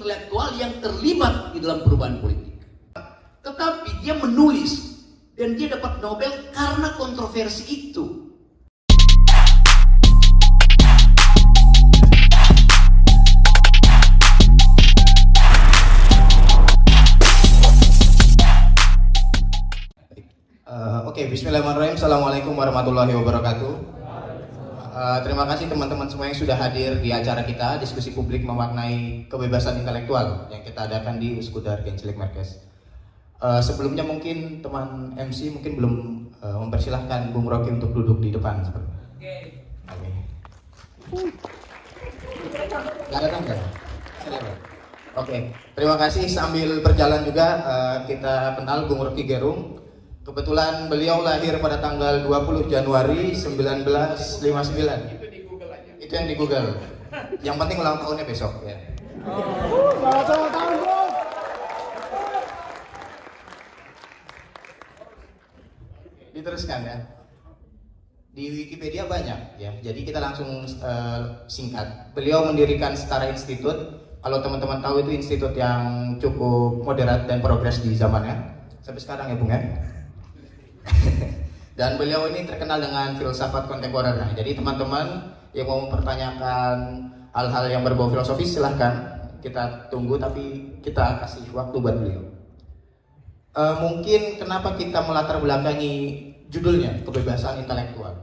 intelektual yang terlibat di dalam perubahan politik. Tetapi dia menulis dan dia dapat Nobel karena kontroversi itu. Oke, bismillahirrahmanirrahim. Assalamualaikum warahmatullahi wabarakatuh. Terima kasih teman-teman semua yang sudah hadir di acara kita, diskusi publik memaknai kebebasan intelektual yang kita adakan di Uskudar Genslik Merkez. Sebelumnya mungkin teman MC mungkin belum mempersilahkan Bung Rocky untuk duduk di depan. Oke. Gak ada tangga? Oke, terima kasih. Sambil berjalan juga kita kenal Bung Rocky Gerung. Kebetulan beliau lahir pada tanggal 20 Januari 1959. Itu di Google aja. Itu yang di Google. Yang penting ulang tahunnya besok ya. Selamat tahun, Bro. Diteruskan ya. Di Wikipedia banyak ya. Jadi kita langsung singkat. Beliau mendirikan Setara Institute. Kalau teman-teman tahu itu institut yang cukup moderat dan progres di zamannya. Sampai sekarang ya, Bung ya. Dan beliau ini terkenal dengan filsafat kontemporer. Jadi teman-teman yang mau mempertanyakan hal-hal yang berbau filosofis silahkan, kita tunggu, tapi kita kasih waktu buat beliau. Mungkin kenapa kita melatar belakangi judulnya kebebasan intelektual.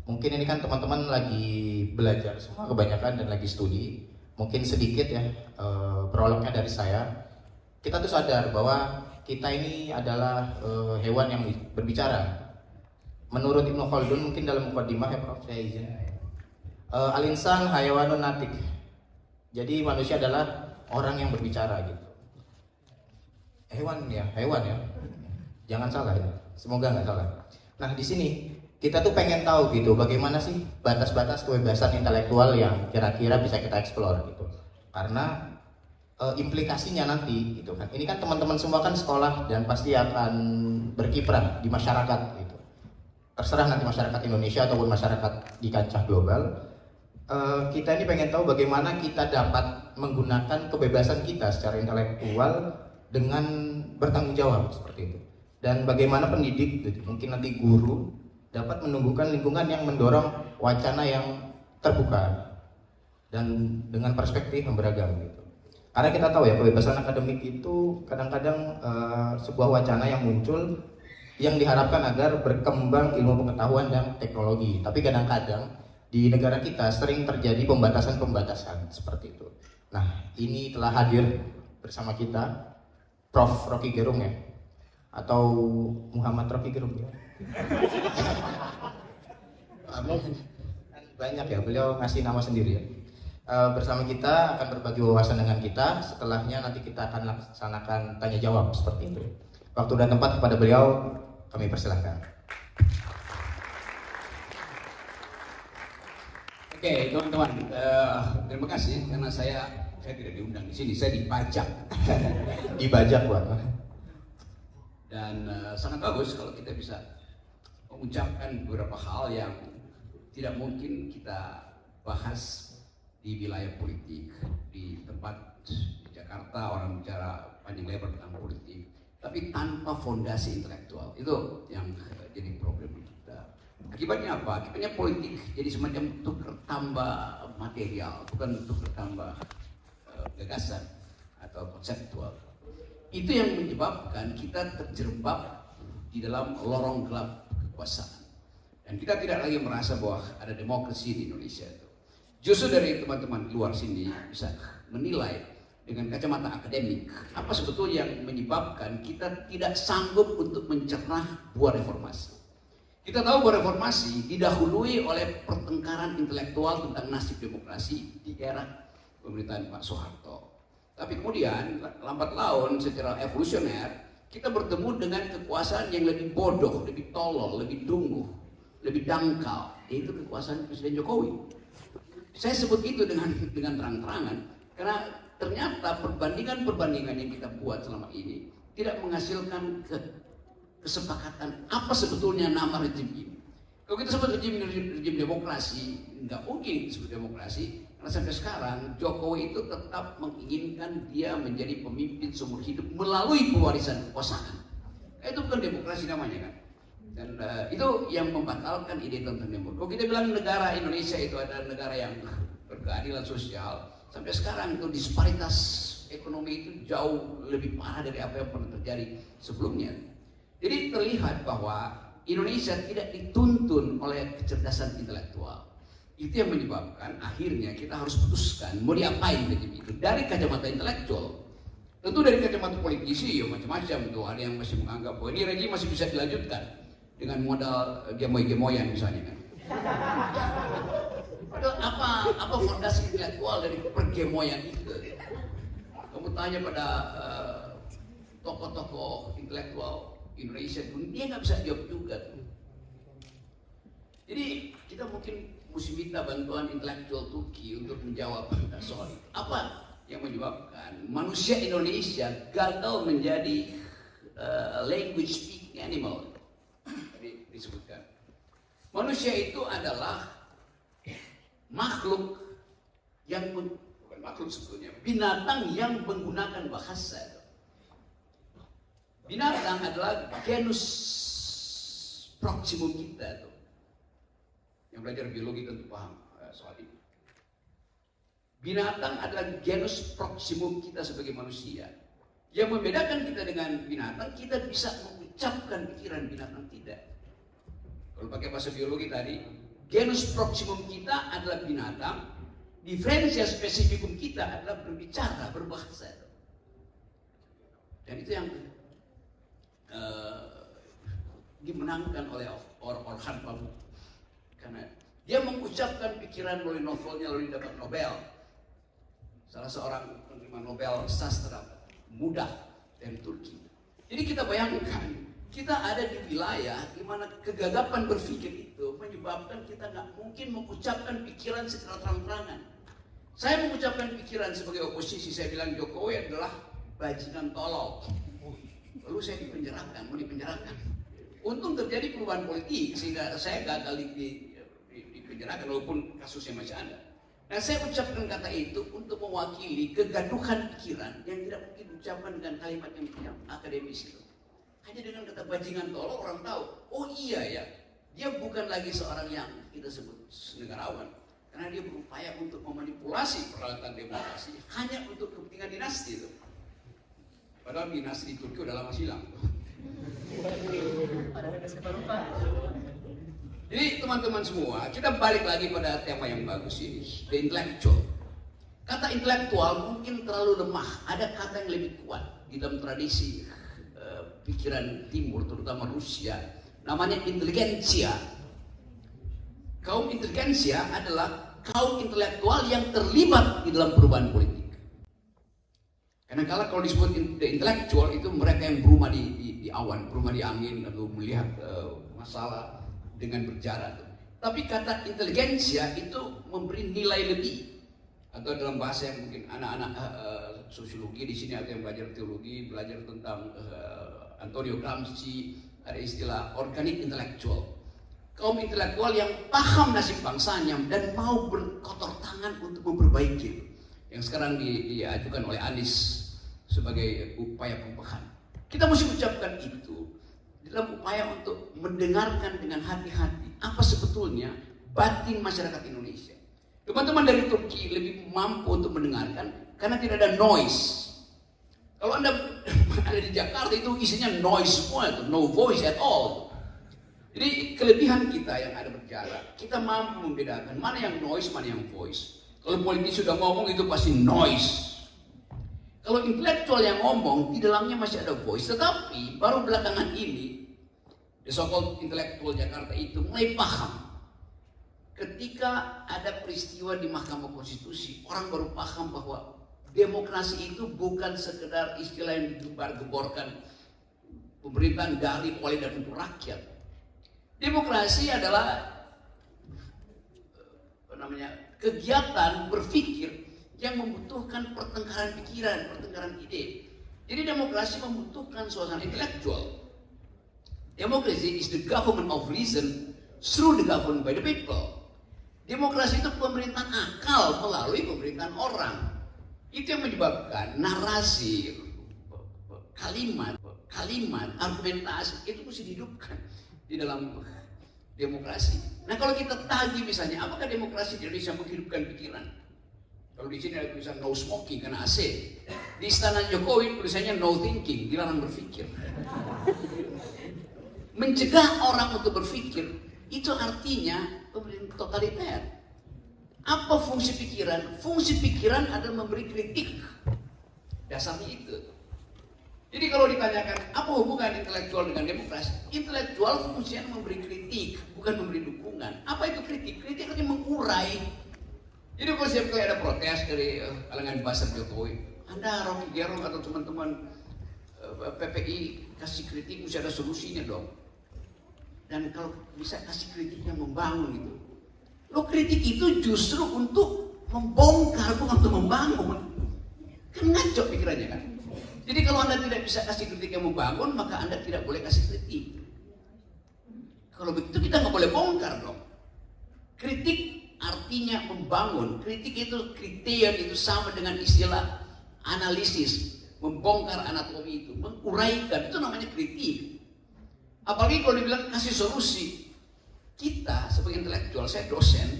Mungkin ini kan teman-teman lagi belajar semua kebanyakan dan lagi studi. Mungkin sedikit ya prolognya dari saya. Kita tuh sadar bahwa kita ini adalah hewan yang berbicara. Menurut Ibnu Khaldun, mungkin dalam mukaddimah ya Prof, saya izin. Al-insan hayawanun natik. Jadi manusia adalah orang yang berbicara gitu. Hewan ya. Jangan salah ya. Semoga nggak salah. Nah di sini kita tuh pengen tahu gitu, bagaimana sih batas-batas kebebasan intelektual yang kira-kira bisa kita eksplor gitu. Karena implikasinya nanti gitu kan. Ini kan teman-teman semua kan sekolah dan pasti akan berkiprah di masyarakat gitu. Terserah nanti masyarakat Indonesia ataupun masyarakat di kancah global. Kita ini pengen tahu bagaimana kita dapat menggunakan kebebasan kita secara intelektual dengan bertanggung jawab seperti itu. Dan bagaimana pendidik gitu, mungkin nanti guru dapat menumbuhkan lingkungan yang mendorong wacana yang terbuka dan dengan perspektif yang beragam gitu. Karena kita tahu ya kebebasan akademik itu kadang-kadang sebuah wacana yang muncul yang diharapkan agar berkembang ilmu pengetahuan dan teknologi. Tapi kadang-kadang di negara kita sering terjadi pembatasan-pembatasan seperti itu. Nah ini telah hadir bersama kita Prof. Rocky Gerung ya, atau Muhammad Rocky Gerung ya. Banyak ya, beliau ngasih nama sendiri ya. Bersama kita akan berbagi wawasan dengan kita. Setelahnya nanti kita akan laksanakan tanya jawab seperti itu. Waktu dan tempat kepada beliau kami persilahkan. Oke, teman-teman, terima kasih karena saya tidak diundang di sini, saya dibajak. Dibajak Pak. Dan sangat bagus kalau kita bisa mengucapkan beberapa hal yang tidak mungkin kita bahas di wilayah politik, di tempat di Jakarta orang bicara panjang lebar tentang politik, tapi tanpa fondasi intelektual. Itu yang jadi problem kita. Akibatnya apa? Akibatnya politik jadi semacam tukar tambah material, bukan tukar tambah gagasan atau konseptual. Itu yang menyebabkan kita terjerembab di dalam lorong gelap kekuasaan. Dan kita tidak lagi merasa bahwa ada demokrasi di Indonesia itu. Justru dari teman-teman luar sini bisa menilai dengan kacamata akademik apa sebetulnya yang menyebabkan kita tidak sanggup untuk mencerna buah reformasi. Kita tahu bahwa reformasi didahului oleh pertengkaran intelektual tentang nasib demokrasi di era pemerintahan Pak Soeharto. Tapi kemudian lambat laun secara evolusioner kita bertemu dengan kekuasaan yang lebih bodoh, lebih tolol, lebih dungu, lebih dangkal, yaitu kekuasaan Presiden Jokowi. Saya sebut itu dengan terang-terangan karena ternyata perbandingan-perbandingan yang kita buat selama ini tidak menghasilkan kesepakatan apa sebetulnya nama rejim ini. Kalau kita sebut rejim demokrasi, nggak mungkin disebut demokrasi Karena sampai sekarang Jokowi itu tetap menginginkan dia menjadi pemimpin seumur hidup melalui pewarisan kekuasaan. Itu bukan demokrasi namanya kan. Dan itu yang membatalkan ide tentang demokrasi. Kalau kita bilang negara Indonesia itu adalah negara yang berkeadilan sosial, sampai sekarang itu disparitas ekonomi itu jauh lebih parah dari apa yang pernah terjadi sebelumnya. Jadi terlihat bahwa Indonesia tidak dituntun oleh kecerdasan intelektual. Itu yang menyebabkan akhirnya kita harus putuskan mau diapain rejim itu dari kacamata intelektual. Tentu dari kacamata politisi ya macam-macam tuh, ada yang masih menganggap bahwa ini rejim masih bisa dilanjutkan dengan modal gemoy-gemoyan misalnya kan. Padahal apa fondasi intelektual dari pergemoyan itu? Kamu tanya pada tokoh-tokoh intelektual Indonesia pun dia nggak bisa jawab juga tuh. Jadi kita mungkin mesti minta bantuan intelektual Turki untuk menjawab soal itu. Apa yang menyebabkan manusia Indonesia gagal menjadi language speaking animal? Tadi disebutkan. Manusia itu adalah makhluk yang bukan makhluk sebetulnya, binatang yang menggunakan bahasa. Binatang adalah genus proximum kita tuh. Yang belajar biologi tentu paham soal ini. Binatang adalah genus proximum kita sebagai manusia. Yang membedakan kita dengan binatang, kita bisa mengucapkan pikiran, binatang tidak. Kalau pakai bahasa biologi tadi, genus proximum kita adalah binatang, diferensia spesifikum kita adalah berbicara, berbahasa. Dan itu yang dimenangkan oleh Orhan Pamuk. Karena dia mengucapkan pikiran melalui novelnya, lalu dapat Nobel. Salah seorang penerima Nobel sastra muda dari Turki. Jadi kita bayangkan, kita ada di wilayah di mana kegagapan berpikir itu menyebabkan kita nggak mungkin mengucapkan pikiran secara terang-terangan. Saya mengucapkan pikiran sebagai oposisi, saya bilang Jokowi adalah bajingan tolol. Lalu saya dipenjarakan, mau dipenjarakan. Untung terjadi perubahan politik sehingga saya gagal dipenjarakan walaupun kasusnya masih ada. Nah, saya ucapkan kata itu untuk mewakili kegaduhan pikiran yang tidak mungkin diucapkan dengan kalimat yang akademis itu. Hanya dengan kata bajingan tolol orang tahu, oh iya ya, dia bukan lagi seorang yang kita sebut negarawan. Karena dia berupaya untuk memanipulasi peralatan demokrasi hanya untuk kepentingan dinasti itu. Padahal dinasti di Turki udah lama silang. Jadi teman-teman semua, kita balik lagi pada tema yang bagus ini, the intellectual. Kata intelektual mungkin terlalu lemah, ada kata yang lebih kuat di dalam tradisi pikiran timur, terutama Rusia, namanya inteligensia. Kaum inteligensia adalah kaum intelektual yang terlibat di dalam perubahan politik. Karena kalau disebut intelektual itu mereka yang berumah di awan, berumah di angin, lalu melihat masalah dengan berjarak. Tapi kata inteligensia itu memberi nilai lebih. Atau dalam bahasa yang mungkin anak-anak sosiologi di sini atau yang belajar teologi, belajar tentang Antonio Gramsci, ada istilah organik intelektual. Kaum intelektual yang paham nasib bangsanya dan mau berkotor tangan untuk memperbaiki. Yang sekarang diajukan oleh Anies sebagai upaya perubahan. Kita mesti ucapkan itu dalam upaya untuk mendengarkan dengan hati-hati apa sebetulnya batin masyarakat Indonesia. Teman-teman dari Turki lebih mampu untuk mendengarkan karena tidak ada noise. Kalau Anda ada di Jakarta itu isinya noise semua, itu no voice at all. Jadi kelebihan kita yang ada berjalan, kita mampu membedakan mana yang noise, mana yang voice. Kalau politisi sudah ngomong itu pasti noise. Kalau intelektual yang ngomong di dalamnya masih ada voice, tetapi baru belakangan ini the so-called intelektual Jakarta itu mulai paham. Ketika ada peristiwa di Mahkamah Konstitusi, orang baru paham bahwa demokrasi itu bukan sekedar istilah yang digembar-gemborkan pemerintahan dari, oleh, dan untuk rakyat. Demokrasi adalah kegiatan berpikir yang membutuhkan pertengkaran pikiran, pertengkaran ide. Jadi demokrasi membutuhkan suasana intelektual. Democracy is the government of reason through the government by the people. Demokrasi itu pemerintahan akal melalui pemerintahan orang. Itu yang menyebabkan narasi, kalimat, argumentasi itu mesti dihidupkan di dalam demokrasi. Nah kalau kita tagih misalnya, apakah demokrasi di Indonesia menghidupkan pikiran? Kalau di sini ada tulisan no smoking karena AC. Di istana Jokowi tulisannya no thinking, dilarang berpikir. Mencegah orang untuk berpikir, itu artinya pemerintah totaliter. Apa fungsi pikiran? Fungsi pikiran adalah memberi kritik. Dasarnya itu. Jadi kalau ditanyakan apa hubungan intelektual dengan demokrasi? Intelektual fungsinya memberi kritik, bukan memberi dukungan. Apa itu kritik? Kritik artinya mengurai. Jadi kalau setiap kali ada protes dari kalangan buzzer Jokowi, Anda Rocky Gerung atau teman-teman PPI kasih kritik, mesti ada solusinya dong. Dan kalau bisa kasih kritik yang membangun gitu. Lo kritik itu justru untuk membongkar, bukan untuk membangun. Kan ngaco pikirannya kan. Jadi kalau Anda tidak bisa kasih kritik yang membangun, maka Anda tidak boleh kasih kritik. Kalau begitu kita nggak boleh bongkar dong. Kritik artinya membangun. Kritik itu kriteria itu sama dengan istilah analisis, membongkar anatomi itu, menguraikan, itu namanya kritik. Apalagi kalau dibilang kasih solusi. Kita sebagai intelektual, saya dosen,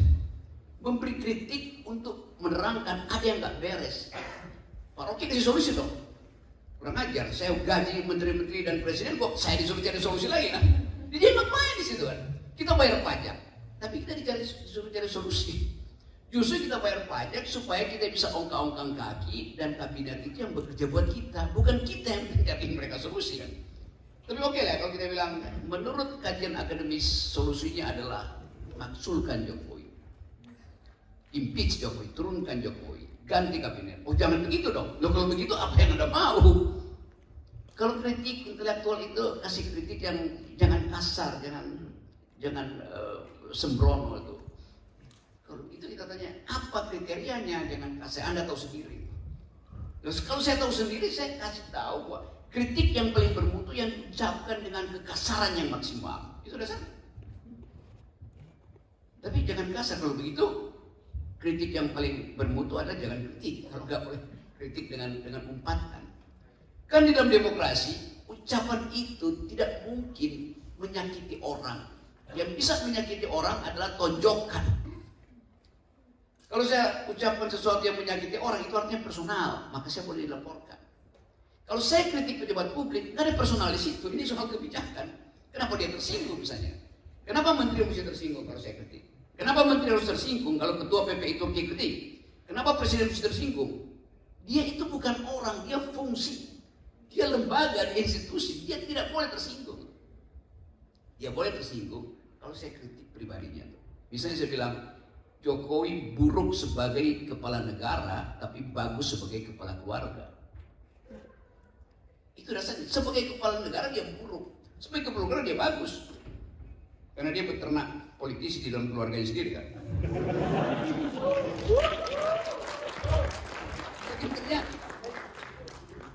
memberi kritik untuk menerangkan ada yang nggak beres. Pak Rocky kasih solusi dong. Kurang ajar, saya gaji menteri-menteri dan presiden kok saya disuruh cari solusi lagi kan? Dia ngapain di situ kan? Kita bayar pajak, tapi kita disuruh cari solusi. Justru kita bayar pajak supaya kita bisa ongkang-ongkang kaki dan kabinet itu yang bekerja buat kita, bukan kita yang mencari mereka solusi kan? Tapi oke lah kalau kita bilang menurut kajian akademis solusinya adalah maksulkan Jokowi, impeach Jokowi, turunkan Jokowi, ganti kabinet. Oh jangan begitu dong. Loh kalau begitu apa yang Anda mau? Kalau kritik intelektual itu kasih kritik yang jangan kasar, jangan sembrono itu. Kalau itu kita tanya apa kriterianya, jangan kasar. Anda tahu sendiri. Terus kalau saya tahu sendiri saya kasih tahu bahwa kritik yang paling bermutu yang diucapkan dengan kekasaran yang maksimal. Itu dasar. Tapi jangan kasar kalau begitu. Kritik yang paling bermutu adalah jangan kritik. Kalau nggak boleh kritik dengan umpatan. Kan di dalam demokrasi, ucapan itu tidak mungkin menyakiti orang. Yang bisa menyakiti orang adalah tonjokan. Kalau saya ucapkan sesuatu yang menyakiti orang, itu artinya personal. Maka saya boleh dilaporkan. Kalau saya kritik pejabat publik, nggak ada personal di situ. Ini soal kebijakan. Kenapa dia tersinggung misalnya? Kenapa menteri mesti tersinggung kalau saya kritik? Kenapa menteri harus tersinggung kalau ketua PPI Turki kritik? Kenapa presiden mesti tersinggung? Dia itu bukan orang, dia fungsi. Dia lembaga, dia institusi. Dia tidak boleh tersinggung. Dia boleh tersinggung kalau saya kritik pribadinya. Misalnya saya bilang, Jokowi buruk sebagai kepala negara, tapi bagus sebagai kepala keluarga. Itu dasarnya. Sebagai kepala negara dia buruk, sebagai kepala negara dia bagus, karena dia beternak politisi di dalam keluarganya sendiri kan.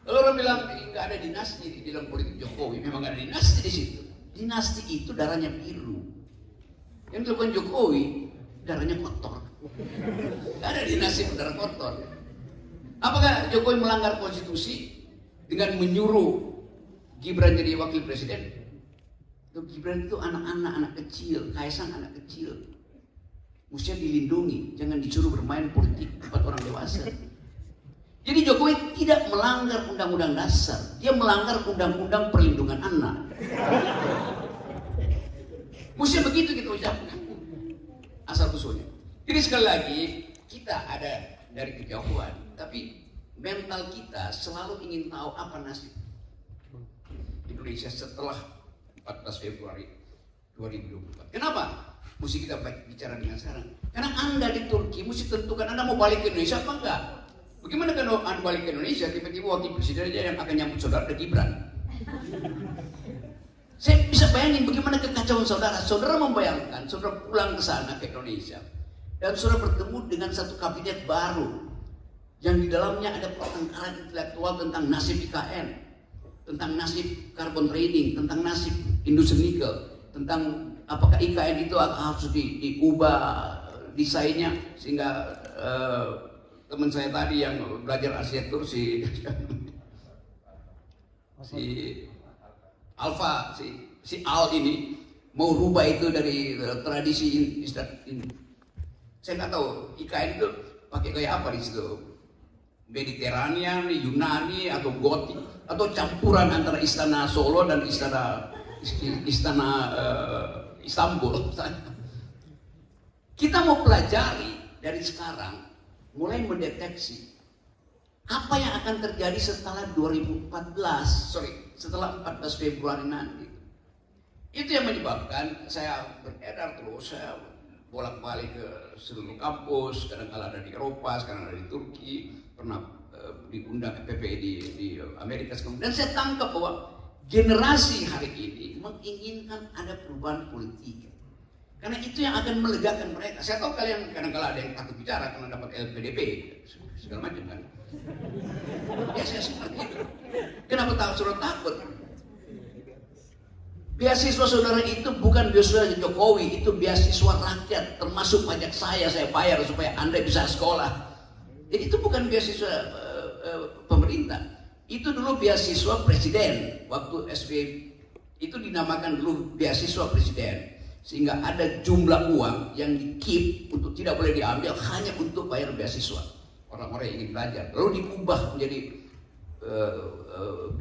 Kalau orang bilang nggak ada dinasti di dalam politik Jokowi, memang nggak ada dinasti di situ. Dinasti itu darahnya biru. Yang dilakukan Jokowi darahnya kotor. Nggak ada dinasti berdarah kotor. Apakah Jokowi melanggar konstitusi dengan menyuruh Gibran jadi wakil presiden? Gibran itu anak kecil, Kaisang anak kecil. Mestinya dilindungi, jangan disuruh bermain politik tempat orang dewasa. Jadi Jokowi tidak melanggar undang-undang dasar, dia melanggar undang-undang perlindungan anak. Mestinya begitu kita ucapkan. Asal usulnya. Jadi sekali lagi kita ada dari kejauhan, tapi mental kita selalu ingin tahu apa nasib Indonesia setelah 14 Februari 2024. Kenapa? Mesti kita bicara dengan sekarang. Karena Anda di Turki mesti tentukan Anda mau balik ke Indonesia apa enggak. Bagaimana kalau Anda balik ke Indonesia tiba-tiba wakil presiden aja yang akan nyambut saudara ada Gibran. Saya bisa bayangin bagaimana kekacauan saudara. Saudara membayangkan saudara pulang ke sana ke Indonesia dan saudara bertemu dengan satu kabinet baru yang di dalamnya ada pertengkaran intelektual tentang nasib IKN, tentang nasib carbon trading, tentang nasib industri nikel, tentang apakah IKN itu harus diubah desainnya sehingga teman saya tadi yang belajar arsitektur si Alfa, si Al ini mau rubah itu dari tradisi saya nggak tahu IKN itu pakai gaya apa di situ, Mediterranean, Yunani atau Gotik atau campuran antara istana Solo dan istana Istanbul. Kita mau pelajari dari sekarang, mulai mendeteksi apa yang akan terjadi setelah 14 Februari nanti. Itu yang menyebabkan saya beredar terus, saya bolak-balik ke seluruh kampus, kadang-kala ada di Eropa, sekarang ada di Turki, pernah diundang PPI di Amerika. Dan saya tangkap bahwa generasi hari ini menginginkan ada perubahan politik. Karena itu yang akan melegakan mereka. Saya tahu kalian kadang-kala ada yang takut bicara karena dapat LPDP, segala macam kan. Ya saya seperti itu. Kenapa saudara takut? Beasiswa saudara itu bukan beasiswa Jokowi, itu beasiswa rakyat, termasuk pajak saya bayar supaya Anda bisa sekolah. Jadi itu bukan beasiswa pemerintah. Itu dulu beasiswa presiden. Waktu SBY itu dinamakan dulu beasiswa presiden. Sehingga ada jumlah uang yang di-keep untuk tidak boleh diambil hanya untuk bayar beasiswa. Orang-orang yang ingin belajar. Lalu diubah menjadi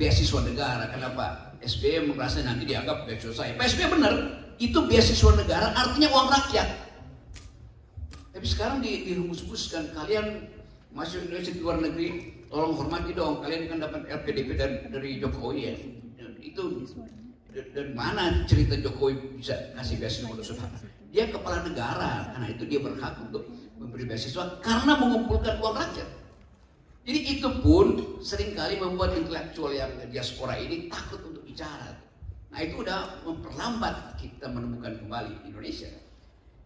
beasiswa negara. Kenapa? SBY merasa nanti dianggap beasiswa saya. Pak SBY benar, itu beasiswa negara artinya uang rakyat. Tapi sekarang dirumus-rumuskan, kalian masuk Indonesia di luar negeri, tolong hormati dong, kalian kan dapat LPDP dari Jokowi ya. Itu dan mana cerita Jokowi bisa kasih beasiswa untuk saudara? Dia kepala negara, karena itu dia berhak untuk memberi beasiswa karena mengumpulkan uang rakyat. Jadi itu pun seringkali membuat intelektual yang diaspora ini takut untuk bicara. Nah itu udah memperlambat kita menemukan kembali Indonesia.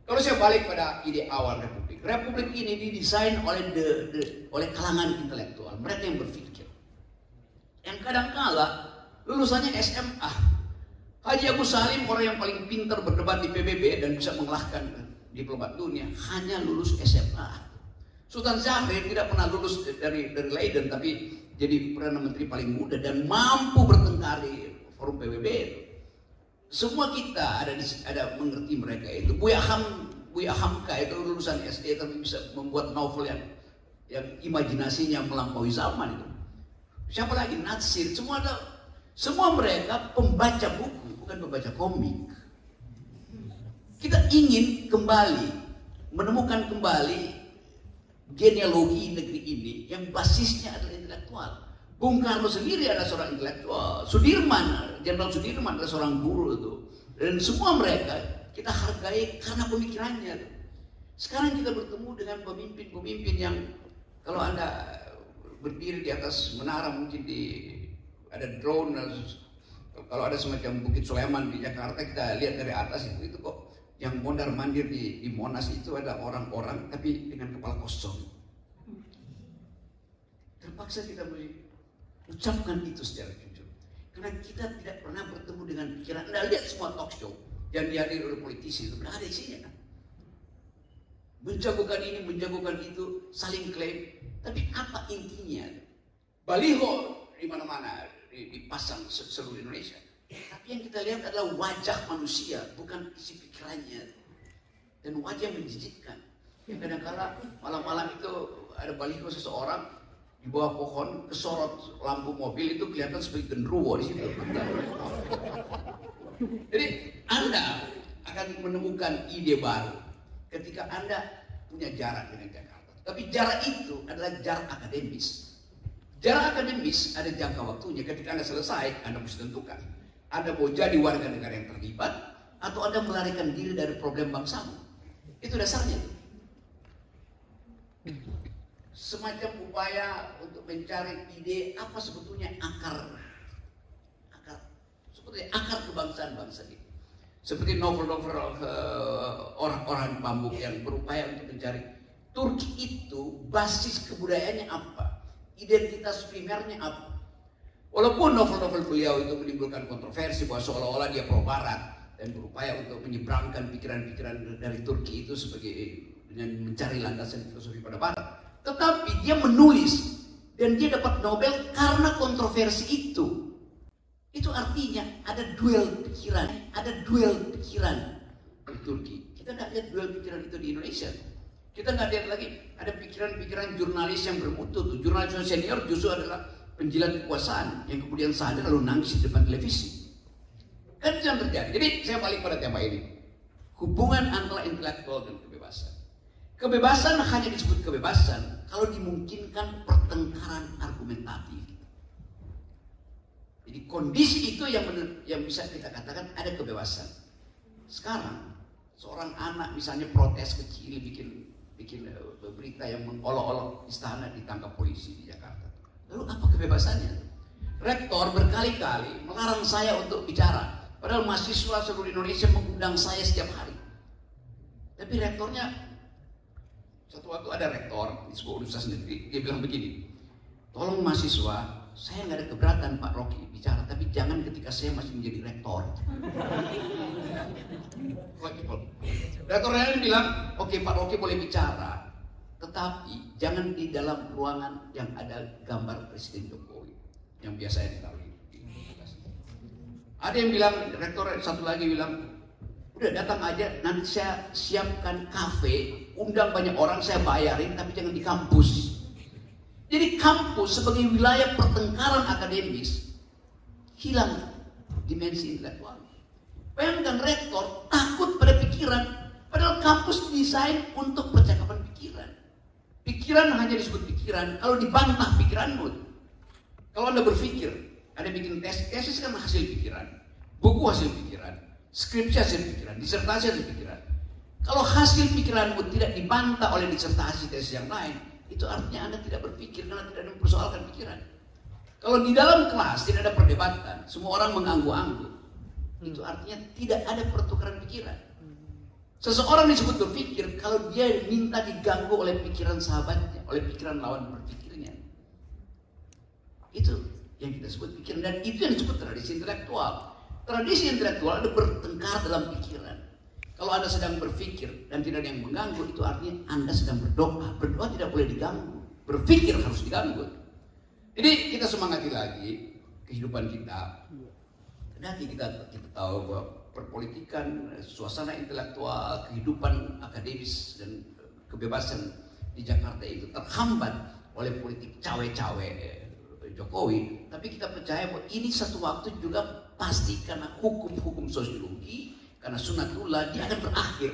Kalau saya balik pada ide awal Republik, Republik ini didesain oleh kalangan intelektual, mereka yang berpikir. Yang kadang-kala lulusannya SMA. Haji Agus Salim orang yang paling pintar berdebat di PBB dan bisa mengalahkan diplomat dunia, hanya lulus SMA. Sultan Syahrir tidak pernah lulus dari Leiden, tapi jadi Perdana Menteri paling muda dan mampu bertengkar di forum PBB. Semua kita ada mengerti mereka itu. Buya Hamka itu lulusan SD tapi bisa membuat novel yang imajinasinya melampaui zaman itu. Siapa lagi? Natsir. Semua mereka pembaca buku, bukan pembaca komik. Kita ingin menemukan kembali genealogi negeri ini yang basisnya adalah intelektual. Bung Karno sendiri adalah seorang intelektual. Jenderal Sudirman adalah seorang guru itu. Dan semua mereka kita hargai karena pemikirannya. Sekarang kita bertemu dengan pemimpin-pemimpin yang kalau Anda berdiri di atas menara mungkin ada drone, kalau ada semacam Bukit Sulaiman di Jakarta kita lihat dari atas itu kok yang mondar-mandir di Monas itu ada orang-orang tapi dengan kepala kosong. Terpaksa kita mengucapkan itu secara jujur. Karena kita tidak pernah bertemu dengan pikiran. Anda lihat semua talk show yang dihadiri oleh politisi itu tidak ada isinya kan. Menjagokan ini, menjagokan itu, saling klaim. Tapi apa intinya? Baliho di mana-mana dipasang seluruh Indonesia. Tapi yang kita lihat adalah wajah manusia, bukan isi pikirannya. Dan wajah menjijikkan. Yang kadang-kala malam-malam itu ada baliho seseorang di bawah pohon, kesorot lampu mobil itu kelihatan seperti genderuwo di situ. Jadi Anda akan menemukan ide baru ketika Anda punya jarak dengan Jakarta. Tapi jarak itu adalah jarak akademis. Jarak akademis ada jangka waktunya. Ketika Anda selesai, Anda mesti tentukan. Anda mau jadi warga negara yang terlibat atau Anda melarikan diri dari problem bangsamu. Itu dasarnya. Semacam upaya untuk mencari ide apa sebetulnya akar kebangsaan bangsa ini. Seperti novel-novel orang-orang Bambuk yang berupaya untuk mencari Turki itu basis kebudayaannya apa, identitas primernya apa. Walaupun novel-novel beliau itu menimbulkan kontroversi bahwa seolah-olah dia pro Barat dan berupaya untuk menyeberangkan pikiran-pikiran dari Turki itu sebagai mencari landasan filosofi pada barat. Tetapi dia menulis dan dia dapat Nobel karena kontroversi itu. Itu artinya ada duel pikiran di Turki. Kita nggak lihat duel pikiran itu di Indonesia. Kita nggak lihat lagi ada pikiran-pikiran jurnalis yang bermutu. Jurnalis senior justru adalah penjilat kekuasaan yang kemudian sadar lalu nangis di depan televisi. Kan itu yang terjadi. Jadi saya balik pada tema ini. Hubungan antara intelektual dan kebebasan. Kebebasan hanya disebut kebebasan kalau dimungkinkan pertengkaran argumentatif. Jadi kondisi itu yang bisa kita katakan ada kebebasan. Sekarang seorang anak misalnya protes kecil bikin berita yang mengolok-olok istana ditangkap polisi di Jakarta. Lalu apa kebebasannya? Rektor berkali-kali melarang saya untuk bicara. Padahal mahasiswa seluruh Indonesia mengundang saya setiap hari. Tapi rektornya, satu waktu ada rektor di sebuah universitas negeri, dia bilang begini, tolong mahasiswa, saya nggak ada keberatan Pak Rocky bicara, tapi jangan ketika saya masih menjadi rektor. Rektor lain bilang, oke Pak Rocky boleh bicara, tetapi jangan di dalam ruangan yang ada gambar Presiden Jokowi yang biasanya ditaruh. Ada yang bilang, rektor satu lagi bilang, udah datang aja, nanti saya siapkan kafe, undang banyak orang, saya bayarin, tapi jangan di kampus. Jadi kampus sebagai wilayah pertengkaran akademis hilang dimensi intelektual. Bayangkan rektor takut pada pikiran, padahal kampus desain untuk percakapan pikiran. Pikiran hanya disebut pikiran kalau dibantah pikiranmu. Kalau Anda berpikir, Anda bikin tesis kan hasil pikiran, buku hasil pikiran, skripsi hasil pikiran, disertasi hasil pikiran. Kalau hasil pikiranmu tidak dibantah oleh disertasi tesis yang lain, itu artinya Anda tidak berpikir karena tidak ada mempersoalkan pikiran. Kalau di dalam kelas tidak ada perdebatan, semua orang mengangguk-angguk, itu artinya tidak ada pertukaran pikiran. Seseorang disebut berpikir kalau dia minta diganggu oleh pikiran sahabatnya, oleh pikiran lawan berpikirnya. Itu yang kita sebut pikiran, dan itu yang disebut tradisi intelektual. Tradisi intelektual ada bertengkar dalam pikiran. Kalau Anda sedang berpikir dan tidak ada yang mengganggu, itu artinya Anda sedang berdoa. Berdoa tidak boleh diganggu, berpikir harus diganggu. Jadi kita semangati lagi kehidupan kita. Nanti kita tahu bahwa perpolitikan, suasana intelektual, kehidupan akademis dan kebebasan di Jakarta itu terhambat oleh politik cawe-cawe Jokowi. Tapi kita percaya bahwa ini satu waktu juga pasti karena hukum-hukum sosiologi, karena sunatullah dia akan berakhir.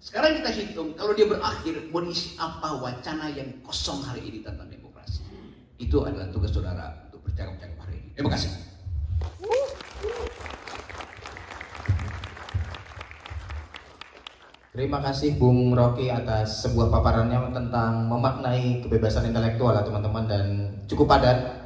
Sekarang kita hitung, kalau dia berakhir, mau diisi apa wacana yang kosong hari ini tentang demokrasi. Itu adalah tugas saudara untuk bercakap-cakap hari ini. Terima kasih. Terima kasih Bung Rocky atas sebuah paparannya tentang memaknai kebebasan intelektual teman-teman, dan cukup padat.